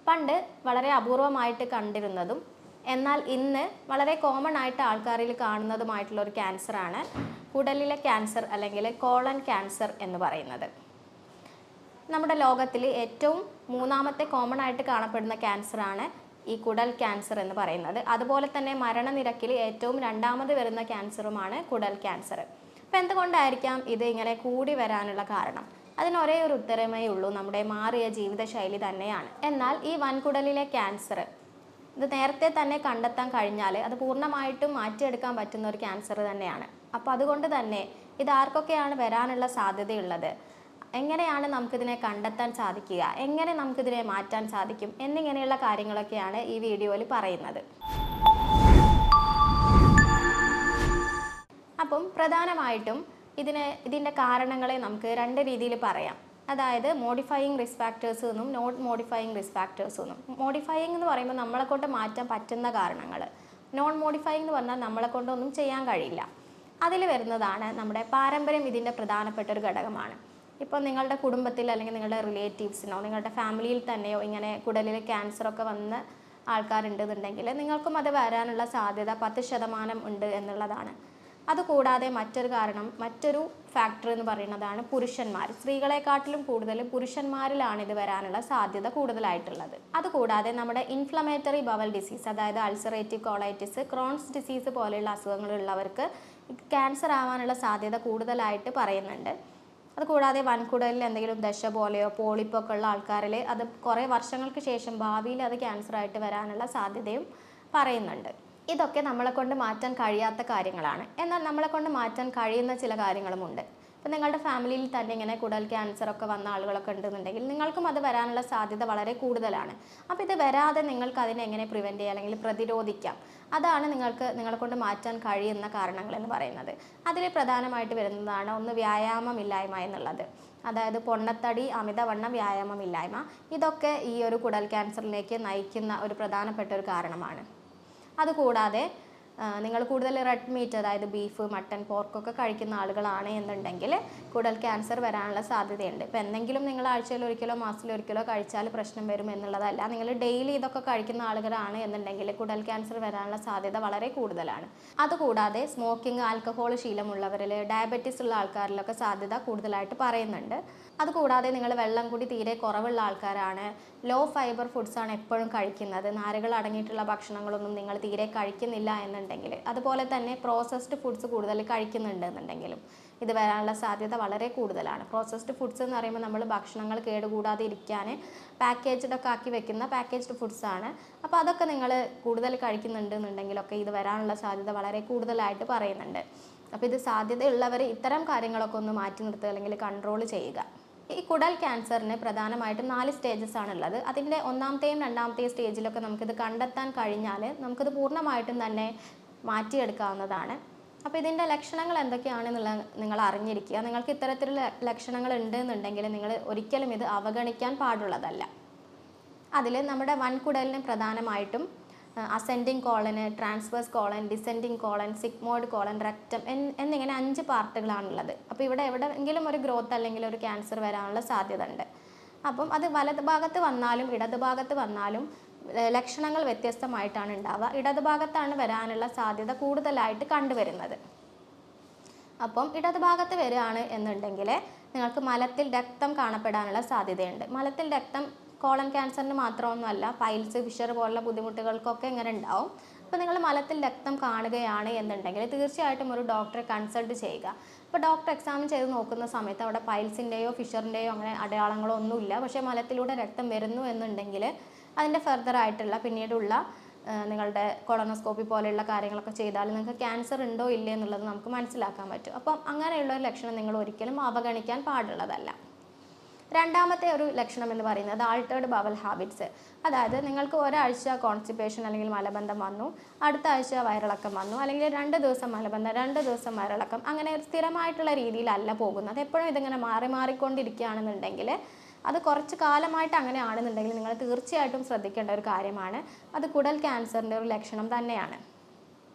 പണ്ട് വളരെ അപൂർവമായിട്ട് കണ്ടിരുന്നതും എന്നാൽ ഇന്ന് വളരെ കോമൺ ആയിട്ട് ആൾക്കാരിൽ കാണുന്നതുമായിട്ടുള്ള ഒരു ക്യാൻസറാണ് കുടലിലെ ക്യാൻസർ അല്ലെങ്കിൽ കോളൻ ക്യാൻസർ എന്ന് പറയുന്നത്. നമ്മുടെ ലോകത്തിൽ ഏറ്റവും മൂന്നാമത്തെ കോമൺ ആയിട്ട് കാണപ്പെടുന്ന ക്യാൻസറാണ് ഈ കുടൽ ക്യാൻസർ എന്ന് പറയുന്നത്. അതുപോലെ തന്നെ മരണനിരക്കിൽ ഏറ്റവും രണ്ടാമത് വരുന്ന ക്യാൻസറുമാണ് കുടൽ ക്യാൻസർ. അപ്പോൾ എന്തുകൊണ്ടായിരിക്കാം ഇത് ഇങ്ങനെ കൂടി വരാനുള്ള കാരണം? അതിന് ഒരേ ഒരു ഉത്തരമേ ഉള്ളൂ, നമ്മുടെ മാറിയ ജീവിതശൈലി തന്നെയാണ്. എന്നാൽ ഈ വൻകുടലിലെ ക്യാൻസർ ഇത് നേരത്തെ തന്നെ കണ്ടെത്താൻ കഴിഞ്ഞാൽ അത് പൂർണ്ണമായിട്ടും മാറ്റിയെടുക്കാൻ പറ്റുന്ന ഒരു ക്യാൻസർ തന്നെയാണ്. അപ്പോൾ അതുകൊണ്ട് തന്നെ ഇത് ആർക്കൊക്കെയാണ് വരാനുള്ള സാധ്യതയുള്ളത്, എങ്ങനെയാണ് നമുക്കിതിനെ കണ്ടെത്താൻ സാധിക്കുക, എങ്ങനെ നമുക്കിതിനെ മാറ്റാൻ സാധിക്കും എന്നിങ്ങനെയുള്ള കാര്യങ്ങളൊക്കെയാണ് ഈ വീഡിയോയിൽ പറയുന്നത്. അപ്പം പ്രധാനമായിട്ടും ഇതിൻ്റെ കാരണങ്ങളെ നമുക്ക് രണ്ട് രീതിയിൽ പറയാം. അതായത് മോഡിഫയിങ് റിസ്ക് ഫാക്ടേഴ്സ് എന്നും നോട്ട് മോഡിഫയിങ് റിസ്ക് ഫാക്ടേഴ്സ് എന്നും. മോഡിഫയിങ് എന്ന് പറയുമ്പോൾ നമ്മളെ കൊണ്ട് മാറ്റാൻ പറ്റുന്ന കാരണങ്ങൾ, നോൺ മോഡിഫയിങ് എന്ന് പറഞ്ഞാൽ നമ്മളെ കൊണ്ടൊന്നും ചെയ്യാൻ കഴിയില്ല. അതിൽ വരുന്നതാണ് നമ്മുടെ പാരമ്പര്യം. ഇതിൻ്റെ പ്രധാനപ്പെട്ട ഒരു ഘടകമാണ്. ഇപ്പോൾ നിങ്ങളുടെ കുടുംബത്തിൽ അല്ലെങ്കിൽ നിങ്ങളുടെ റിലേറ്റീവ്സിനോ നിങ്ങളുടെ ഫാമിലിയിൽ തന്നെയോ ഇങ്ങനെ കുടലിൽ ക്യാൻസറൊക്കെ വന്ന ആൾക്കാരുണ്ടെന്നുണ്ടെങ്കിൽ നിങ്ങൾക്കും അത് വരാനുള്ള സാധ്യത 10% ഉണ്ട് എന്നുള്ളതാണ്. അതുകൂടാതെ മറ്റൊരു ഫാക്ടർ എന്ന് പറയുന്നതാണ് പുരുഷന്മാർ. സ്ത്രീകളെക്കാട്ടിലും കൂടുതൽ പുരുഷന്മാരിലാണ് ഇത് വരാനുള്ള സാധ്യത കൂടുതലായിട്ടുള്ളത്. അതുകൂടാതെ നമ്മുടെ ഇൻഫ്ലമേറ്ററി ബവൽ ഡിസീസ്, അതായത് അൾസറേറ്റീവ് കോളൈറ്റിസ്, ക്രോൺസ് ഡിസീസ് പോലെയുള്ള അസുഖങ്ങളുള്ളവർക്ക് ക്യാൻസർ ആവാനുള്ള സാധ്യത കൂടുതലായിട്ട് പറയുന്നുണ്ട്. അതുകൂടാതെ വൻകുടലിൽ എന്തെങ്കിലും ദശ പോലെയോ പോളിപ്പൊക്കെ ഉള്ള ആൾക്കാരിൽ അത് കുറേ വർഷങ്ങൾക്ക് ശേഷം ഭാവിയിൽ അത് ക്യാൻസറായിട്ട് വരാനുള്ള സാധ്യതയും പറയുന്നുണ്ട്. ഇതൊക്കെ നമ്മളെ കൊണ്ട് മാറ്റാൻ കഴിയാത്ത കാര്യങ്ങളാണ്. എന്നാൽ നമ്മളെ കൊണ്ട് മാറ്റാൻ കഴിയുന്ന ചില കാര്യങ്ങളുമുണ്ട്. ഇപ്പോൾ നിങ്ങളുടെ ഫാമിലിയിൽ തന്നെ ഇങ്ങനെ കുടൽ ക്യാൻസറൊക്കെ വന്ന ആളുകളൊക്കെ ഉണ്ടെന്നുണ്ടെങ്കിൽ നിങ്ങൾക്കും അത് വരാനുള്ള സാധ്യത വളരെ കൂടുതലാണ്. അപ്പോൾ ഇത് വരാതെ നിങ്ങൾക്ക് അതിനെ എങ്ങനെ പ്രിവെൻറ്റ് ചെയ്യാം അല്ലെങ്കിൽ പ്രതിരോധിക്കാം, അതാണ് നിങ്ങളെ കൊണ്ട് മാറ്റാൻ കഴിയുന്ന കാരണങ്ങൾ എന്ന് പറയുന്നത്. അതിൽ പ്രധാനമായിട്ട് വരുന്നതാണ് ഒന്ന് വ്യായാമമില്ലായ്മ എന്നുള്ളത്. അതായത് പൊണ്ണത്തടി, അമിതവണ്ണം, വ്യായാമമില്ലായ്മ, ഇതൊക്കെ ഈ ഒരു കുടൽ ക്യാൻസറിലേക്ക് നയിക്കുന്ന ഒരു പ്രധാനപ്പെട്ട ഒരു കാരണമാണ്. അതുകൂടാതെ നിങ്ങൾ കൂടുതൽ റെഡ് മീറ്റ്, അതായത് ബീഫ്, മട്ടൺ, പോർക്കൊക്കെ കഴിക്കുന്ന ആളുകളാണ് എന്നുണ്ടെങ്കിൽ കുടൽ ക്യാൻസർ വരാനുള്ള സാധ്യതയുണ്ട്. ഇപ്പോൾ എന്തെങ്കിലും നിങ്ങൾ ആഴ്ചയിൽ ഒരിക്കലോ മാസത്തിലൊരിക്കലോ കഴിച്ചാൽ പ്രശ്നം വരും എന്നുള്ളതല്ല. നിങ്ങൾ ഡെയിലി ഇതൊക്കെ കഴിക്കുന്ന ആളുകളാണ് എന്നുണ്ടെങ്കിൽ കുടൽ ക്യാൻസർ വരാനുള്ള സാധ്യത വളരെ കൂടുതലാണ്. അതുകൂടാതെ സ്മോക്കിംഗ്, ആൽക്കഹോൾ ശീലമുള്ളവരിൽ, ഡയബറ്റീസ് ഉള്ള ആൾക്കാരിലൊക്കെ സാധ്യത കൂടുതലായിട്ട് പറയുന്നുണ്ട്. അതുകൂടാതെ നിങ്ങൾ വെള്ളം കൂടി തീരെ കുറവുള്ള ആൾക്കാരാണ്, ലോ ഫൈബർ ഫുഡ്സാണ് എപ്പോഴും കഴിക്കുന്നത്, നാരുകൾ അടങ്ങിയിട്ടുള്ള ഭക്ഷണങ്ങളൊന്നും നിങ്ങൾ തീരെ കഴിക്കുന്നില്ല എന്നുണ്ടെങ്കിൽ, അതുപോലെ തന്നെ പ്രോസസ്ഡ് ഫുഡ്സ് കൂടുതൽ കഴിക്കുന്നുണ്ട് എന്നുണ്ടെങ്കിലും ഇത് വരാനുള്ള സാധ്യത വളരെ കൂടുതലാണ്. പ്രോസസ്ഡ് ഫുഡ്സ് എന്ന് പറയുമ്പോൾ നമ്മൾ ഭക്ഷണങ്ങൾ കേടുകൂടാതെ ഇരിക്കാൻ പാക്കേജ്ഡൊക്കെ ആക്കി വെക്കുന്ന പാക്കേജ്ഡ് ഫുഡ്സാണ്. അപ്പോൾ അതൊക്കെ നിങ്ങൾ കൂടുതൽ കഴിക്കുന്നുണ്ട് എന്നുണ്ടെങ്കിലൊക്കെ ഇത് വരാനുള്ള സാധ്യത വളരെ കൂടുതലായിട്ട് പറയുന്നുണ്ട്. അപ്പോൾ ഇത് സാധ്യതയുള്ളവർ ഇത്തരം കാര്യങ്ങളൊക്കെ ഒന്ന് മാറ്റി നിർത്തുക അല്ലെങ്കിൽ കൺട്രോൾ ചെയ്യുക. ഈ കുടൽ ക്യാൻസറിന് പ്രധാനമായിട്ടും 4 സ്റ്റേജസ് ആണുള്ളത്. അതിൻ്റെ ഒന്നാമത്തെയും രണ്ടാമത്തെയും സ്റ്റേജിലൊക്കെ നമുക്കിത് കണ്ടെത്താൻ കഴിഞ്ഞാൽ നമുക്കിത് പൂർണ്ണമായിട്ടും തന്നെ മാറ്റിയെടുക്കാവുന്നതാണ്. അപ്പോൾ ഇതിൻ്റെ ലക്ഷണങ്ങൾ എന്തൊക്കെയാണെന്നുള്ളത് നിങ്ങൾ അറിഞ്ഞിരിക്കുക. നിങ്ങൾക്ക് ഇത്തരത്തിലുള്ള ലക്ഷണങ്ങൾ ഉണ്ടെന്നുണ്ടെങ്കിൽ നിങ്ങൾ ഒരിക്കലും ഇത് അവഗണിക്കാൻ പാടുള്ളതല്ല. അതിൽ നമ്മുടെ വൻകുടലിന് പ്രധാനമായിട്ടും അസെൻഡിങ് കോളന്, transverse colon, descending colon, sigmoid colon, rectum എന്നിങ്ങനെ 5 പാർട്ടുകളാണുള്ളത്. അപ്പോൾ ഇവിടെ എവിടെയെങ്കിലും ഒരു ഗ്രോത്ത് അല്ലെങ്കിൽ ഒരു ക്യാൻസർ വരാനുള്ള സാധ്യത ഉണ്ട്. അപ്പം അത് വലത് ഭാഗത്ത് വന്നാലും ഇടത് ഭാഗത്ത് വന്നാലും ലക്ഷണങ്ങൾ വ്യത്യസ്തമായിട്ടാണ് ഉണ്ടാവുക. ഇടത് ഭാഗത്താണ് വരാനുള്ള സാധ്യത കൂടുതലായിട്ട് കണ്ടുവരുന്നത്. അപ്പം ഇടത് ഭാഗത്ത് വരികയാണ് എന്നുണ്ടെങ്കിൽ നിങ്ങൾക്ക് മലത്തിൽ രക്തം കാണപ്പെടാനുള്ള സാധ്യതയുണ്ട്. മലത്തിൽ രക്തം കോളൻ ക്യാൻസറിന് മാത്രമൊന്നുമല്ല, പൈൽസ്, ഫിഷർ പോലുള്ള ബുദ്ധിമുട്ടുകൾക്കൊക്കെ ഇങ്ങനെ ഉണ്ടാവും. അപ്പോൾ നിങ്ങൾ മലത്തിൽ രക്തം കാണുകയാണ് എന്നുണ്ടെങ്കിൽ തീർച്ചയായിട്ടും ഒരു ഡോക്ടറെ കൺസൾട്ട് ചെയ്യുക. അപ്പോൾ ഡോക്ടർ എക്സാമിൻ ചെയ്ത് നോക്കുന്ന സമയത്ത് അവിടെ പൈൽസിൻ്റെയോ ഫിഷറിൻ്റെയോ അങ്ങനെ അടയാളങ്ങളോ ഒന്നുമില്ല, പക്ഷേ മലത്തിലൂടെ രക്തം വരുന്നു എന്നുണ്ടെങ്കിൽ അതിൻ്റെ ഫർദറായിട്ടുള്ള പിന്നീടുള്ള നിങ്ങളുടെ കൊളോണോസ്കോപ്പി പോലെയുള്ള കാര്യങ്ങളൊക്കെ ചെയ്താൽ നിങ്ങൾക്ക് ക്യാൻസർ ഉണ്ടോ ഇല്ലേ എന്നുള്ളത് നമുക്ക് മനസ്സിലാക്കാൻ പറ്റും. അപ്പം അങ്ങനെയുള്ള ഒരു ലക്ഷണം നിങ്ങൾ ഒരിക്കലും അവഗണിക്കാൻ പാടുള്ളതല്ല. രണ്ടാമത്തെ ഒരു ലക്ഷണം എന്ന് പറയുന്നത് ആൾട്ടേർഡ് ബവൽ ഹാബിറ്റ്സ്. അതായത് നിങ്ങൾക്ക് ഒരാഴ്ച കോൺസ്റ്റിപ്പേഷൻ അല്ലെങ്കിൽ മലബന്ധം വന്നു, അടുത്ത ആഴ്ച വയറിളക്കം വന്നു, അല്ലെങ്കിൽ 2 ദിവസം മലബന്ധം, 2 ദിവസം വയറിളക്കം, അങ്ങനെ ഒരു സ്ഥിരമായിട്ടുള്ള രീതിയിലല്ല പോകുന്നത്. എപ്പോഴും ഇതിങ്ങനെ മാറിക്കൊണ്ടിരിക്കുകയാണെന്നുണ്ടെങ്കിൽ, അത് കുറച്ച് കാലമായിട്ട് അങ്ങനെ ആണെന്നുണ്ടെങ്കിൽ നിങ്ങൾ തീർച്ചയായിട്ടും ശ്രദ്ധിക്കേണ്ട ഒരു കാര്യമാണ്. അത് കുടൽ ക്യാൻസറിൻ്റെ ഒരു ലക്ഷണം തന്നെയാണ്.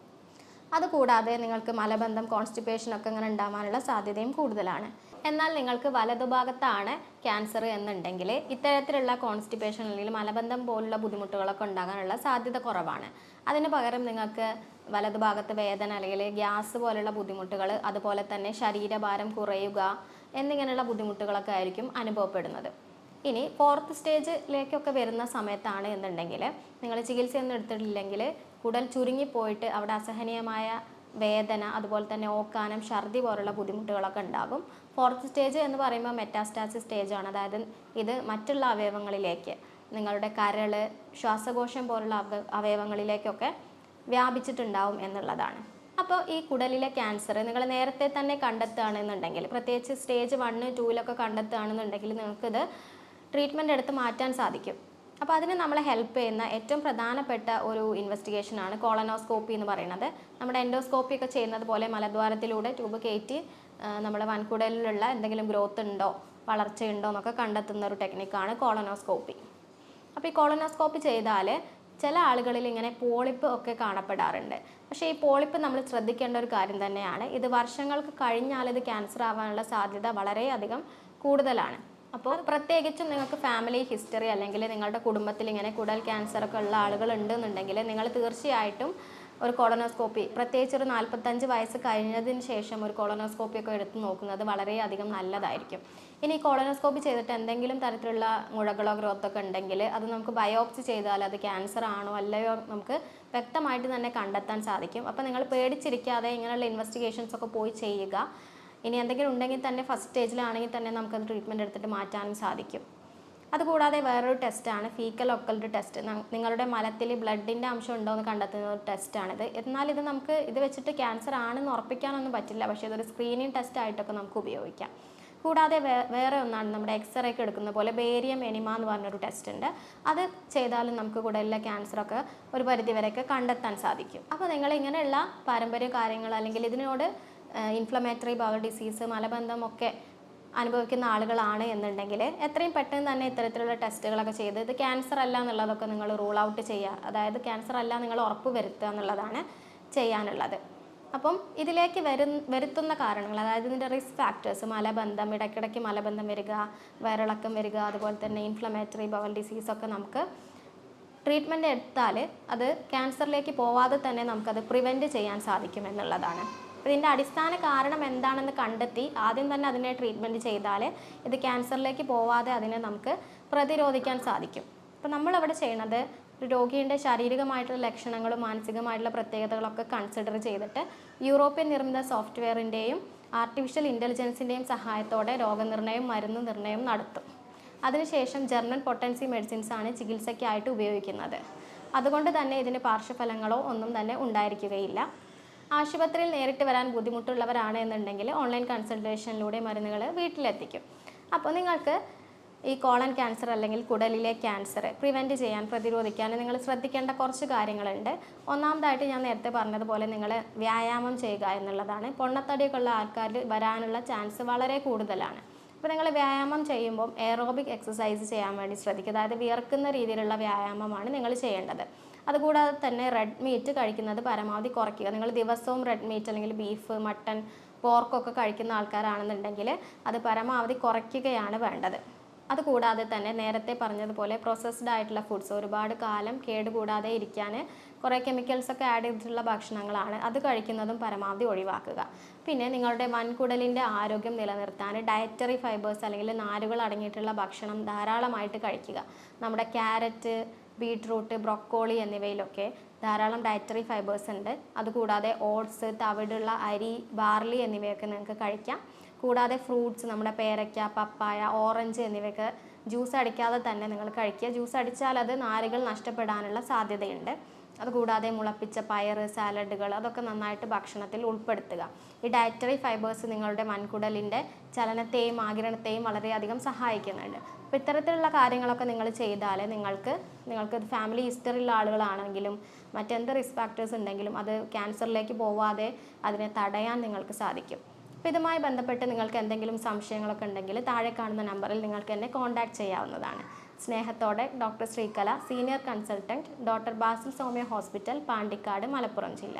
അതുകൂടാതെ നിങ്ങൾക്ക് മലബന്ധം, കോൺസ്റ്റിപ്പേഷൻ ഒക്കെ ഇങ്ങനെ ഉണ്ടാവാനുള്ള സാധ്യതയും കൂടുതലാണ്. എന്നാൽ നിങ്ങൾക്ക് വലതുഭാഗത്താണ് ക്യാൻസർ എന്നുണ്ടെങ്കിൽ ഇത്തരത്തിലുള്ള കോൺസ്റ്റിപ്പേഷൻ അല്ലെങ്കിൽ മലബന്ധം പോലുള്ള ബുദ്ധിമുട്ടുകളൊക്കെ ഉണ്ടാകാനുള്ള സാധ്യത കുറവാണ്. അതിന് പകരം നിങ്ങൾക്ക് വലതുഭാഗത്ത് വേദന അല്ലെങ്കിൽ ഗ്യാസ് പോലുള്ള ബുദ്ധിമുട്ടുകൾ, അതുപോലെ തന്നെ ശരീരഭാരം കുറയുക എന്നിങ്ങനെയുള്ള ബുദ്ധിമുട്ടുകളൊക്കെ ആയിരിക്കും അനുഭവപ്പെടുന്നത്. ഇനി 4th സ്റ്റേജിലേക്കൊക്കെ വരുന്ന സമയത്താണ് എന്നുണ്ടെങ്കിൽ നിങ്ങൾ ചികിത്സയൊന്നും എടുത്തിട്ടില്ലെങ്കിൽ കുടൽ ചുരുങ്ങിപ്പോയിട്ട് അവിടെ അസഹനീയമായ വേദന, അതുപോലെ തന്നെ ഓക്കാനം, ഛർദി പോലുള്ള ബുദ്ധിമുട്ടുകളൊക്കെ ഉണ്ടാകും. 4th സ്റ്റേജ് എന്ന് പറയുമ്പോൾ മെറ്റാസ്റ്റാസിസ് സ്റ്റേജാണ്. അതായത് ഇത് മറ്റുള്ള അവയവങ്ങളിലേക്ക്, നിങ്ങളുടെ കരൾ, ശ്വാസകോശം പോലുള്ള അവയവങ്ങളിലേക്കൊക്കെ വ്യാപിച്ചിട്ടുണ്ടാവും എന്നുള്ളതാണ്. അപ്പോൾ ഈ കുടലിലെ ക്യാൻസർ നിങ്ങൾ നേരത്തെ തന്നെ കണ്ടെത്തുകയാണെന്നുണ്ടെങ്കിൽ, പ്രത്യേകിച്ച് സ്റ്റേജ് 1, 2 കണ്ടെത്തുകയാണെന്നുണ്ടെങ്കിൽ നിങ്ങൾക്കിത് ട്രീറ്റ്മെൻറ്റ് എടുത്ത് മാറ്റാൻ സാധിക്കും. അപ്പോൾ അതിന് നമ്മളെ ഹെൽപ്പ് ചെയ്യുന്ന ഏറ്റവും പ്രധാനപ്പെട്ട ഒരു ഇൻവെസ്റ്റിഗേഷനാണ് കോളനോസ്കോപ്പി എന്ന് പറയുന്നത്. നമ്മുടെ എൻഡോസ്കോപ്പി ഒക്കെ ചെയ്യുന്നത് പോലെ മലദ്വാരത്തിലൂടെ ട്യൂബ് കയറ്റി നമ്മുടെ വൻകുടലിലുള്ള എന്തെങ്കിലും ഗ്രോത്ത് ഉണ്ടോ, വളർച്ചയുണ്ടോ എന്നൊക്കെ കണ്ടെത്തുന്ന ഒരു ടെക്നിക്കാണ് കോളനോസ്കോപ്പി. അപ്പോൾ ഈ കോളനോസ്കോപ്പി ചെയ്താൽ ചില ആളുകളിൽ ഇങ്ങനെ പോളിപ്പ് ഒക്കെ കാണപ്പെടാറുണ്ട്. പക്ഷേ ഈ പോളിപ്പ് നമ്മൾ ശ്രദ്ധിക്കേണ്ട ഒരു കാര്യം തന്നെയാണ്. ഇത് വർഷങ്ങൾക്ക് കഴിഞ്ഞാൽ ഇത് ക്യാൻസർ ആവാനുള്ള സാധ്യത വളരെയധികം കൂടുതലാണ്. അപ്പോൾ പ്രത്യേകിച്ചും നിങ്ങൾക്ക് ഫാമിലി ഹിസ്റ്ററി അല്ലെങ്കിൽ നിങ്ങളുടെ കുടുംബത്തിൽ ഇങ്ങനെ കുടൽ ക്യാൻസർ ഒക്കെ ഉള്ള ആളുകൾ ഉണ്ടെന്നുണ്ടെങ്കിൽ നിങ്ങൾ തീർച്ചയായിട്ടും ഒരു കോളനോസ്കോപ്പി, പ്രത്യേകിച്ച് ഒരു 45 വയസ്സ് കഴിഞ്ഞതിന് ശേഷം ഒരു കോളനോസ്കോപ്പി ഒക്കെ എടുത്ത് നോക്കുന്നത് വളരെയധികം നല്ലതായിരിക്കും. ഇനി കോളനോസ്കോപ്പി ചെയ്തിട്ട് എന്തെങ്കിലും തരത്തിലുള്ള മുഴകളോ ഗ്രോത്ത് ഒക്കെ ഉണ്ടെങ്കിൽ അത് നമുക്ക് ബയോപ്സി ചെയ്താൽ അത് ക്യാൻസർ ആണോ അല്ലയോ നമുക്ക് വ്യക്തമായിട്ട് തന്നെ കണ്ടെത്താൻ സാധിക്കും. അപ്പോൾ നിങ്ങൾ പേടിച്ചിരിക്കാതെ ഇങ്ങനെയുള്ള ഇൻവെസ്റ്റിഗേഷൻസ് ഒക്കെ പോയി ചെയ്യുക. ഇനി എന്തെങ്കിലും ഉണ്ടെങ്കിൽ തന്നെ ഫസ്റ്റ് സ്റ്റേജിലാണെങ്കിൽ തന്നെ നമുക്കത് ട്രീറ്റ്മെൻറ്റ് എടുത്തിട്ട് മാറ്റാനും സാധിക്കും. അതുകൂടാതെ വേറൊരു ടെസ്റ്റാണ് ഫീക്കൽ ഒക്കൽട്ട് ടെസ്റ്റ്. നിങ്ങളുടെ മലത്തിൽ ബ്ലഡിൻ്റെ അംശം ഉണ്ടോ എന്ന് കണ്ടെത്തുന്ന ഒരു ടെസ്റ്റാണിത്. എന്നാൽ ഇത് നമുക്ക് ഇത് വെച്ചിട്ട് ക്യാൻസർ ആണെന്ന് ഉറപ്പിക്കാനൊന്നും പറ്റില്ല. പക്ഷേ ഇതൊരു സ്ക്രീനിങ് ടെസ്റ്റ് ആയിട്ടൊക്കെ നമുക്ക് ഉപയോഗിക്കാം. കൂടാതെ വേറെ ഒന്നാണ് നമ്മുടെ എക്സ്റേക്ക് എടുക്കുന്ന പോലെ ബേരിയം എനിമ എന്ന് പറഞ്ഞൊരു ടെസ്റ്റ് ഉണ്ട്. അത് ചെയ്താലും നമുക്ക് കുടലിലെ ക്യാൻസറൊക്കെ ഒരു പരിധിവരെയൊക്കെ കണ്ടെത്താൻ സാധിക്കും. അപ്പോൾ നിങ്ങൾ ഇങ്ങനെയുള്ള പാരമ്പര്യ കാര്യങ്ങൾ അല്ലെങ്കിൽ ഇതിനോട് ഇൻഫ്ലമേറ്ററി ബവൽ ഡിസീസ്, മലബന്ധം ഒക്കെ അനുഭവിക്കുന്ന ആളുകളാണ് എന്നുണ്ടെങ്കിൽ എത്രയും പെട്ടെന്ന് തന്നെ ഇത്തരത്തിലുള്ള ടെസ്റ്റുകളൊക്കെ ചെയ്ത് ഇത് ക്യാൻസർ അല്ല എന്നുള്ളതൊക്കെ നിങ്ങൾ റൂൾ ഔട്ട് ചെയ്യുക. അതായത് ക്യാൻസർ അല്ല നിങ്ങൾ ഉറപ്പ് വരുത്തുക എന്നുള്ളതാണ് ചെയ്യാനുള്ളത്. അപ്പം ഇതിലേക്ക് വരുത്തുന്ന കാരണങ്ങൾ, അതായത് ഇതിൻ്റെ റിസ്ക് ഫാക്ടേഴ്സ്, മലബന്ധം, ഇടയ്ക്കിടയ്ക്ക് മലബന്ധം വരിക, വയറിളക്കം വരിക, അതുപോലെ തന്നെ ഇൻഫ്ലമേറ്ററി ബവൽ ഡിസീസൊക്കെ നമുക്ക് ട്രീറ്റ്മെൻറ്റ് എടുത്താൽ അത് ക്യാൻസറിലേക്ക് പോവാതെ തന്നെ നമുക്കത് പ്രിവെൻറ്റ് ചെയ്യാൻ സാധിക്കും എന്നുള്ളതാണ്. ഇതിൻ്റെ അടിസ്ഥാന കാരണം എന്താണെന്ന് കണ്ടെത്തി ആദ്യം തന്നെ അതിനെ ട്രീറ്റ്മെൻറ്റ് ചെയ്താൽ ഇത് ക്യാൻസറിലേക്ക് പോവാതെ അതിനെ നമുക്ക് പ്രതിരോധിക്കാൻ സാധിക്കും. അപ്പോൾ നമ്മളവിടെ ചെയ്യണത് ഒരു രോഗിയുടെ ശാരീരികമായിട്ടുള്ള ലക്ഷണങ്ങളും മാനസികമായിട്ടുള്ള പ്രത്യേകതകളൊക്കെ കൺസിഡർ ചെയ്തിട്ട് യൂറോപ്യൻ നിർമ്മിത സോഫ്റ്റ്വെയറിൻ്റെയും ആർട്ടിഫിഷ്യൽ ഇൻ്റലിജൻസിൻ്റെയും സഹായത്തോടെ രോഗനിർണയം, മരുന്ന് നിർണയം നടത്തും. അതിനുശേഷം ജർമ്മൻ പൊട്ടൻസി മെഡിസിൻസ് ആണ് ചികിത്സയ്ക്കായിട്ട് ഉപയോഗിക്കുന്നത്. അതുകൊണ്ട് തന്നെ ഇതിന് പാർശ്വഫലങ്ങളോ ഒന്നും തന്നെ ഉണ്ടായിരിക്കുകയില്ല. ആശുപത്രിയിൽ നേരിട്ട് വരാൻ ബുദ്ധിമുട്ടുള്ളവരാണ് എന്നുണ്ടെങ്കിൽ ഓൺലൈൻ കൺസൾട്ടേഷനിലൂടെ മരുന്നുകൾ വീട്ടിലെത്തിക്കും. അപ്പോൾ നിങ്ങൾക്ക് ഈ കോളൻ ക്യാൻസർ അല്ലെങ്കിൽ കുടലിലെ ക്യാൻസർ പ്രിവെൻറ്റ് ചെയ്യാൻ, പ്രതിരോധിക്കാൻ നിങ്ങൾ ശ്രദ്ധിക്കേണ്ട കുറച്ച് കാര്യങ്ങളുണ്ട്. ഒന്നാമതായിട്ട് ഞാൻ നേരത്തെ പറഞ്ഞതുപോലെ നിങ്ങൾ വ്യായാമം ചെയ്യുക എന്നുള്ളതാണ്. പൊണ്ണത്തടിയൊക്കെ ഉള്ള ആൾക്കാരിൽ വരാനുള്ള ചാൻസ് വളരെ കൂടുതലാണ്. അപ്പോൾ നിങ്ങൾ വ്യായാമം ചെയ്യുമ്പോൾ എയറോബിക് എക്സസൈസ് ചെയ്യാൻ വേണ്ടി ശ്രദ്ധിക്കുക. അതായത് വിയർക്കുന്ന രീതിയിലുള്ള വ്യായാമമാണ് നിങ്ങൾ ചെയ്യേണ്ടത്. അതുകൂടാതെ തന്നെ റെഡ് മീറ്റ് കഴിക്കുന്നത് പരമാവധി കുറയ്ക്കുക. നിങ്ങൾ ദിവസവും റെഡ് മീറ്റ് അല്ലെങ്കിൽ ബീഫ്, മട്ടൺ, പോർക്കൊക്കെ കഴിക്കുന്ന ആൾക്കാരാണെന്നുണ്ടെങ്കിൽ അത് പരമാവധി കുറയ്ക്കുകയാണ് വേണ്ടത്. അതുകൂടാതെ തന്നെ നേരത്തെ പറഞ്ഞതുപോലെ പ്രോസസ്ഡ് ആയിട്ടുള്ള ഫുഡ്സ്, ഒരുപാട് കാലം കേടുകൂടാതെ ഇരിക്കാൻ കുറേ കെമിക്കൽസൊക്കെ ആഡ് ചെയ്തിട്ടുള്ള ഭക്ഷണങ്ങളാണ്, അത് കഴിക്കുന്നതും പരമാവധി ഒഴിവാക്കുക. പിന്നെ നിങ്ങളുടെ വൻകുടലിൻ്റെ ആരോഗ്യം നിലനിർത്താൻ ഡയറ്ററി ഫൈബേഴ്സ് അല്ലെങ്കിൽ നാരുകൾ അടങ്ങിയിട്ടുള്ള ഭക്ഷണം ധാരാളമായിട്ട് കഴിക്കുക. നമ്മുടെ ക്യാരറ്റ്, ബീട്രൂട്ട്, ബ്രൊക്കോളി എന്നിവയിലൊക്കെ ധാരാളം ഡയറ്ററി ഫൈബേഴ്സ് ഉണ്ട്. അതുകൂടാതെ ഓട്സ്, തവിടുള്ള അരി, ബാർലി എന്നിവയൊക്കെ നിങ്ങൾക്ക് കഴിക്കാം. കൂടാതെ ഫ്രൂട്ട്സ്, നമ്മുടെ പേരയ്ക്ക, പപ്പായ, ഓറഞ്ച് എന്നിവയൊക്കെ ജ്യൂസ് അടിക്കാതെ തന്നെ നിങ്ങൾ കഴിക്കുക. ജ്യൂസ് അടിച്ചാൽ അത് നാരുകൾ നഷ്ടപ്പെടാനുള്ള സാധ്യതയുണ്ട്. അതുകൂടാതെ മുളപ്പിച്ച പയർ, സാലഡുകൾ അതൊക്കെ നന്നായിട്ട് ഭക്ഷണത്തിൽ ഉൾപ്പെടുത്തുക. ഈ ഡയറ്ററി ഫൈബേഴ്സ് നിങ്ങളുടെ വൻകുടലിൻ്റെ ചലനത്തെയും ആഗിരണത്തെയും വളരെയധികം സഹായിക്കുന്നുണ്ട്. അപ്പോൾ ഇത്തരത്തിലുള്ള കാര്യങ്ങളൊക്കെ നിങ്ങൾ ചെയ്താൽ നിങ്ങൾക്ക് ഫാമിലി ഹിസ്റ്ററി ഉള്ള ആളുകളാണെങ്കിലും മറ്റെന്ത് റിസ്ക് ഫാക്ടേഴ്സ് ഉണ്ടെങ്കിലും അത് ക്യാൻസറിലേക്ക് പോവാതെ അതിനെ തടയാൻ നിങ്ങൾക്ക് സാധിക്കും. അപ്പോൾ ഇതുമായി ബന്ധപ്പെട്ട് നിങ്ങൾക്ക് എന്തെങ്കിലും സംശയങ്ങളൊക്കെ ഉണ്ടെങ്കിൽ താഴെ കാണുന്ന നമ്പറിൽ നിങ്ങൾക്ക് എന്നെ കോൺടാക്റ്റ് ചെയ്യാവുന്നതാണ്. സ്നേഹത്തോടെ doctor Sreekala, senior consultant, doctor Basil Soumya hospital, Pandikkad, Malappuram ജില്ല.